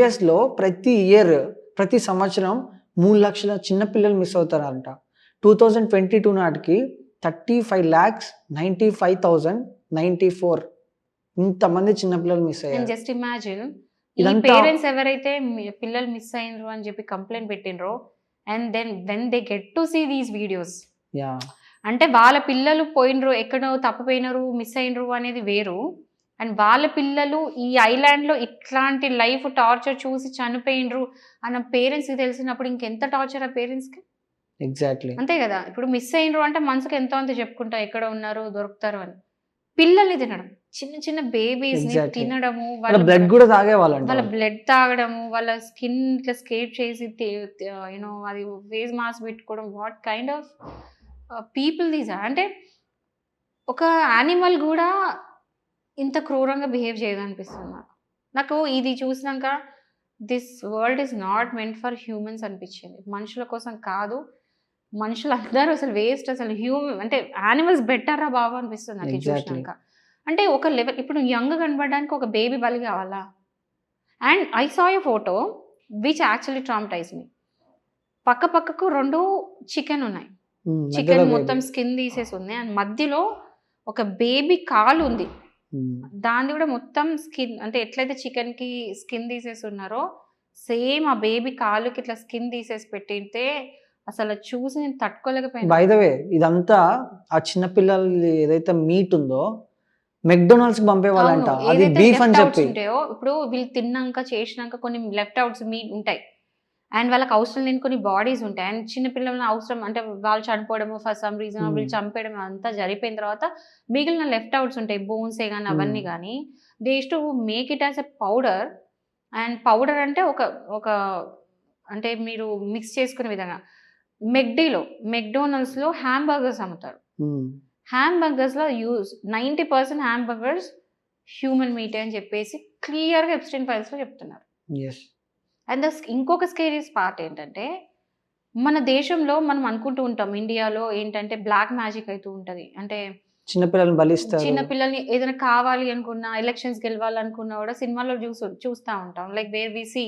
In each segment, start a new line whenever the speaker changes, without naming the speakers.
యూఎస్లో ప్రతి సంవత్సరం 3 లక్షల చిన్న పిల్లలు మిస్ అవుతారంట. 2022 నాటికి 35,95,094 ఇంతమంది చిన్నపిల్లలు మిస్ అయ్యారు.
జస్ట్ ఇమాజిన్ ఈ
ఇదంతా
పేరెంట్స్ ఎవరైతే పిల్లలు మిస్ అయినరు అని చెప్పి కంప్లైంట్ పెట్టినరో and then when they get to see these videos,
yeah
అంటే వాళ్ళ పిల్లలు పోయినరు, ఎక్కడో తప్పిపోయినరు, మిస్ అయినరు అనేది వేరు. అండ్ వాళ్ళ పిల్లలు ఈ ఐలాండ్లో ఇట్లాంటి లైఫ్ టార్చర్ చూసి చనిపోయినరు అన్న పేరెంట్స్కి తెలిసినప్పుడు ఇంకెంత టార్చర్ ఆ పేరెంట్స్కి.
ఎగ్జాక్ట్లీ.
అంతే కదా, ఇప్పుడు మిస్ అయినరు అంటే మనసుకు ఎంతో అంత చెప్పుకుంటా ఎక్కడ ఉన్నారు దొరుకుతారు అని. పిల్లల్ని తినడం, చిన్న చిన్న బేబీస్ ని
Exactly.
తినడము,
వాళ్ళ బ్లడ్ కూడా తాగేవాళ్ళంట.
వాళ్ళ బ్లడ్ తాగడము, వాళ్ళ స్కిన్ ఇట్లా స్కేప్ చేసి యూనో అది ఫేస్ మాస్క్ పెట్టుకోవడం, what kind of people these are. అంటే ఒక యానిమల్ కూడా ఇంత క్రూరంగా బిహేవ్ చేయదు అనిపిస్తుంది నాకు ఇది చూసినాక. This world is not meant for humans అనిపించింది, మనుషుల కోసం కాదు. మనుషులు అందరూ అసలు వేస్ట్, అసలు అంటే యానిమల్స్ బెటర్ రా బాబు అనిపిస్తుంది నాకు ఇది చూసినాక. అంటే ఒక లెవెల్, ఇప్పుడు యంగ్ కనబడడానికి ఒక బేబీ బలి కావాలా? And I saw a photo which actually traumatize me. పక్కకు 2 చికెన్ ఉన్నాయి, చికెన్ మొత్తం స్కిన్ తీసేసి ఉంది, అండ్ మధ్యలో ఒక బేబీ కాలు ఉంది, దాన్ని కూడా మొత్తం స్కిన్, అంటే ఎట్లయితే చికెన్ కి స్కిన్ తీసేసి ఉన్నారో సేమ్ ఆ బేబీ కాలుకి ఇట్లా స్కిన్ తీసేసి పెట్టితే అసలు చూసి నేను తట్టుకోలేకపోయాను.
బై ద వే ఇదంతా ఆ చిన్న పిల్లలు ఏదైతే మీట్ ఉందో మెక్డొనాల్డ్స్ పంపేవాళ్ళంట, అది బీఫ్ అని చెప్పి.
ఇప్పుడు వీళ్ళు తిన్నాక చేసినాక కొన్ని లెఫ్ట్ అవుట్స్ మీట్ ఉంటాయి, అండ్ వాళ్ళకి అవసరం లేని కొన్ని బాడీస్ ఉంటాయి, అండ్ చిన్న పిల్లల అవసరం అంటే వాళ్ళు చనిపోవడము ఫర్ సమ్ రీజన్, వీళ్ళు చంపేయడం అంతా జరిపోయిన తర్వాత మిగిలిన లెఫ్ట్ అవుట్స్ ఉంటాయి, బోన్సే కానీ అవన్నీ కానీ, they to make it as a powder. And powder అంటే ఒక అంటే మీరు మిక్స్ చేసుకునే విధంగా. మెక్డొనాల్డ్స్లో హ్యాంబర్గర్స్ అమ్ముతారు, హ్యాంబర్గర్స్లో 90% హ్యాంబర్గర్స్ హ్యూమన్ మీట్ అని చెప్పేసి క్లియర్గా ఎప్స్టైన్ ఫైల్స్లో చెప్తున్నారు. అండ్ ఇంకొక స్కేరియస్ పార్ట్ ఏంటంటే, మన దేశంలో మనం అనుకుంటూ ఉంటాం ఇండియాలో ఏంటంటే బ్లాక్ మ్యాజిక్ అవుతూ ఉంటుంది. అంటే
చిన్నపిల్లల్ని బలిస్తారు,
చిన్నపిల్లల్ని ఏదైనా కావాలి అనుకున్నా, ఎలక్షన్స్ గెలవాలనుకున్నా కూడా సినిమాలో చూస్తూ ఉంటాం. Like where we see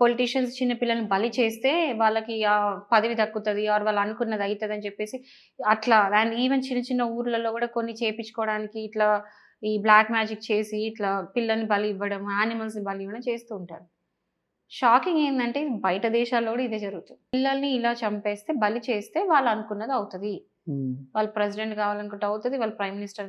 politicians చిన్నపిల్లల్ని బలి చేస్తే వాళ్ళకి ఆ పదవి దక్కుతుంది, ఆర్ వాళ్ళు అనుకున్నది అవుతుంది అని చెప్పేసి అట్లా. అండ్ ఈవెన్ చిన్న చిన్న ఊర్లలో కూడా కొన్ని చేపించుకోవడానికి ఇట్లా ఈ బ్లాక్ మ్యాజిక్ చేసి ఇట్లా పిల్లల్ని బలి ఇవ్వడం, యానిమల్స్ని బలి ఇవ్వడం చేస్తూ ఉంటారు. షాకింగ్ ఏంటంటే బయట దేశాల్లో కూడా ఇదే జరుగుతుంది. పిల్లల్ని ఇలా చంపేస్తే, బలి చేస్తే వాళ్ళు అనుకున్నది అవుతుంది, వాళ్ళు ప్రెసిడెంట్ కావాలనుకుంటే అవుతుంది, వాళ్ళు ప్రైమ్ మినిస్టర్